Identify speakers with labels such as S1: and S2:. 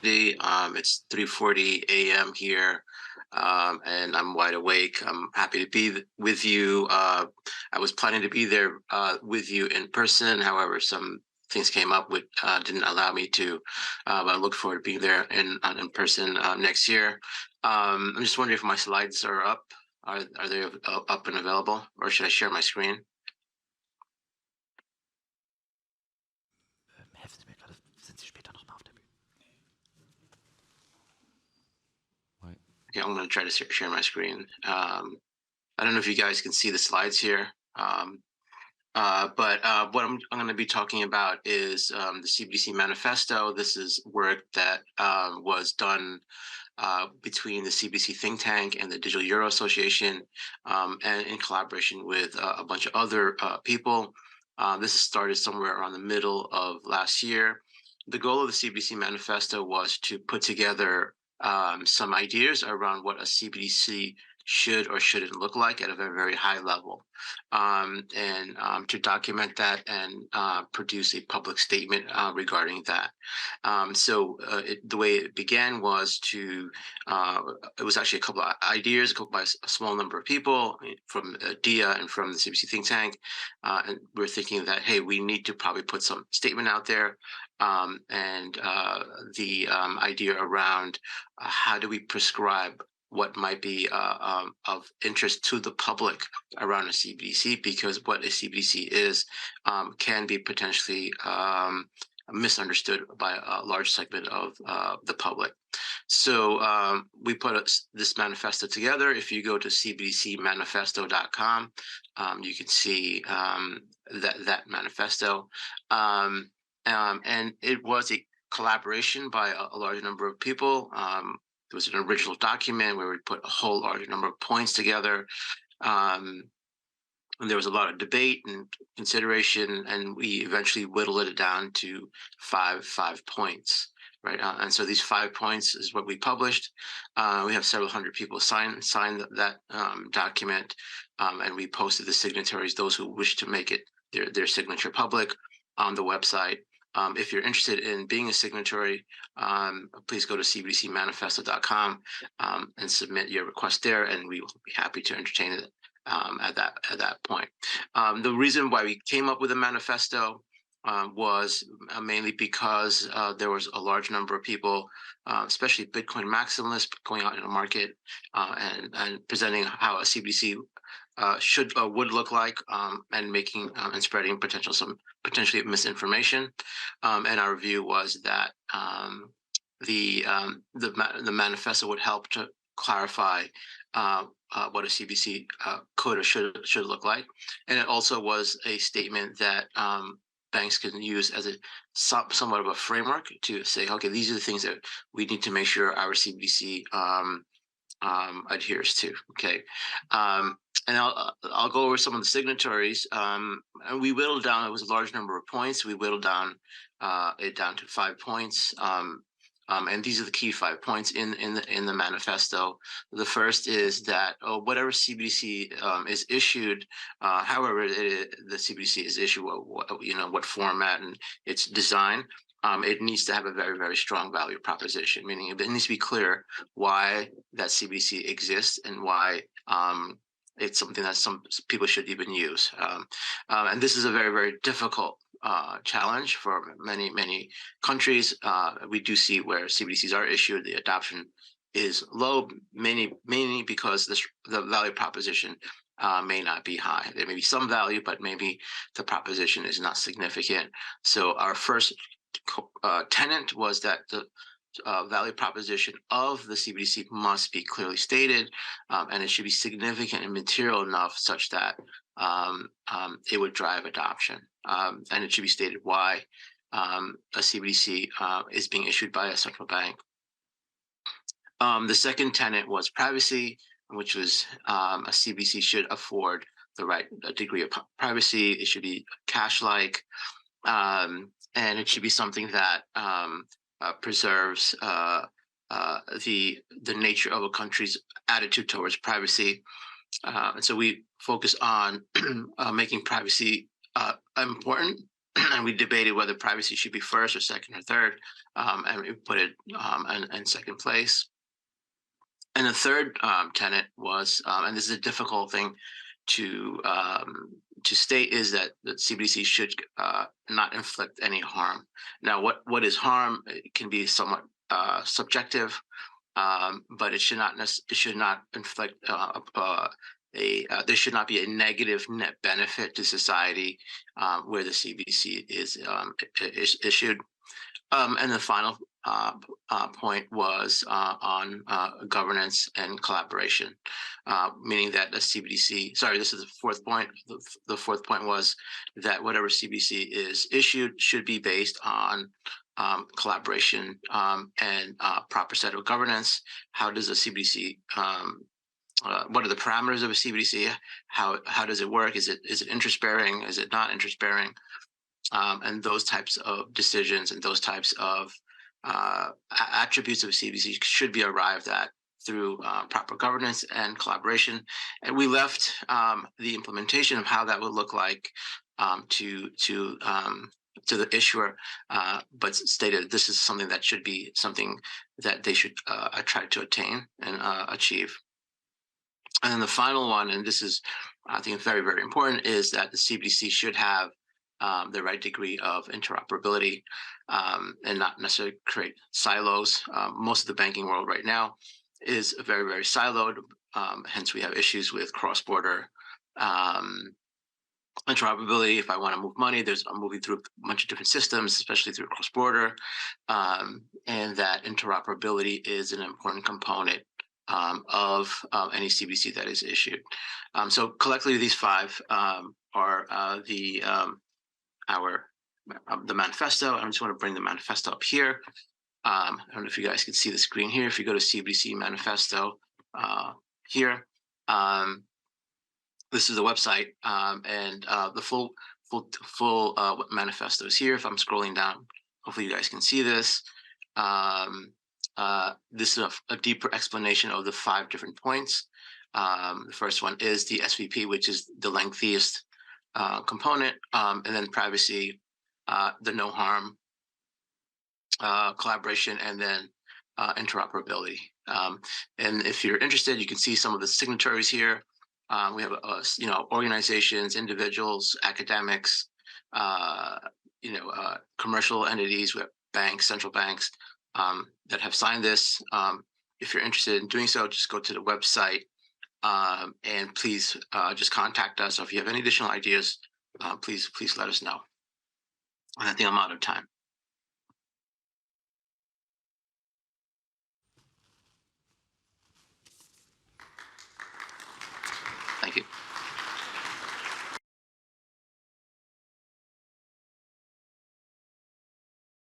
S1: It's 3:40 a.m. here, and I'm wide awake. I'm happy to be with you. I was planning to be there with you in person. However, some things came up which didn't allow me to, but I look forward to being there in person next year. I'm just wondering if my slides are up. Are they up and available, or should I share my screen?
S2: Helfen Sie mir gerade, sind Sie später nochmal auf der Bühne?
S1: Okay, I'm going to try to share my screen. I don't know if you guys can see the slides here, but what I'm going to be talking about is the CBDC Manifesto. This is work that was done between the CBDC think tank and the Digital Euro Association, and in collaboration with a bunch of other people. This started somewhere around the middle of last year. The goal of the CBDC Manifesto was to put together some ideas around what a CBDC should or shouldn't look like at a very, very high level, and to document that and produce a public statement regarding that. The way it began was it was actually a couple of ideas by a small number of people from DIA and from the CBDC think tank, and we're thinking that, hey, we need to probably put some statement out there, and the idea around how do we prescribe what might be of interest to the public around a CBDC, because what a CBDC is can be potentially misunderstood by a large segment of the public. So we put this manifesto together. If you go to cbdcmanifesto.com, you can see that manifesto. And it was a collaboration by a large number of people. It was an original document where we put a whole large number of points together. And there was a lot of debate and consideration, and we eventually whittled it down to five points, right? And so these 5 points is what we published. We have several hundred people sign that document, and we posted the signatories, those who wish to make it their signature public, on the website. If you're interested in being a signatory, please go to cbdcmanifesto.com and submit your request there, and we will be happy to entertain it at that point. The reason why we came up with a manifesto was mainly because there was a large number of people, especially Bitcoin maximalists, going out in the market and presenting how a CBDC would look like, and making and spreading potentially misinformation. And our view was that the manifesto would help to clarify what a CBDC could or should look like, and it also was a statement that banks can use as somewhat of a framework to say, okay, these are the things that we need to make sure our CBDC adheres to. Okay. And I'll go over some of the signatories. And we whittled down, it was a large number of points. We whittled down it down to 5 points. And these are the key 5 points in the manifesto. The first is that whatever CBDC is issued, however the CBDC is issued, what format and its design, it needs to have a very, very strong value proposition, meaning it needs to be clear why that CBDC exists and why it's something that some people should even use. And this is a very, very difficult challenge for many countries. We do see where CBDCs are issued, the adoption is low, mainly because the value proposition may not be high. There may be some value, but maybe the proposition is not significant. So our first tenet was that the value proposition of the CBDC must be clearly stated, and it should be significant and material enough such that it would drive adoption, and it should be stated why a CBDC is being issued by a central bank. The second tenet was privacy, which was a CBDC should afford the right degree of privacy. It should be cash-like, and it should be something that preserves the nature of a country's attitude towards privacy. And so we focus on making privacy important and we debated whether privacy should be first or second or third, and we put it in second place. And the third tenet was, and this is a difficult thing to state, is that the CBDC should not inflict any harm. Now, what is harm? It can be somewhat subjective, but it should not inflict there should not be a negative net benefit to society where the CBDC is issued. And the final point was on governance and collaboration, meaning that the CBDC, sorry, this is the fourth point. The fourth point was that whatever CBDC is issued should be based on collaboration and proper set of governance. How does a CBDC, what are the parameters of a CBDC? How does it work? Is it interest bearing? Is it not interest bearing? And those types of decisions and those types of attributes of a CBDC should be arrived at through proper governance and collaboration. And we left the implementation of how that would look like to the issuer, but stated this is something that should be something that they should try to attain and achieve. And then the final one, and this is, I think, very, very important, is that the CBDC should have the right degree of interoperability and not necessarily create silos. Most of the banking world right now is very, very siloed. Hence, we have issues with cross-border interoperability. If I want to move money, I'm moving through a bunch of different systems, especially through cross-border, and that interoperability is an important component of any CBDC that is issued. So collectively, these five are the manifesto. I just want to bring the manifesto up here. I don't know if you guys can see the screen here. If you go to CBDC Manifesto here, this is the website, and the full manifesto is here. If I'm scrolling down, hopefully you guys can see this. This is a deeper explanation of the 5 different points. The first one is the SVP, which is the lengthiest component, and then privacy, the no harm, collaboration, and then interoperability. And if you're interested, you can see some of the signatories here. We have organizations, individuals, academics, commercial entities. We have banks, central banks that have signed this. If you're interested in doing so, just go to the website. And please just contact us. So if you have any additional ideas, please let us know. And I think I'm out of time. Thank you.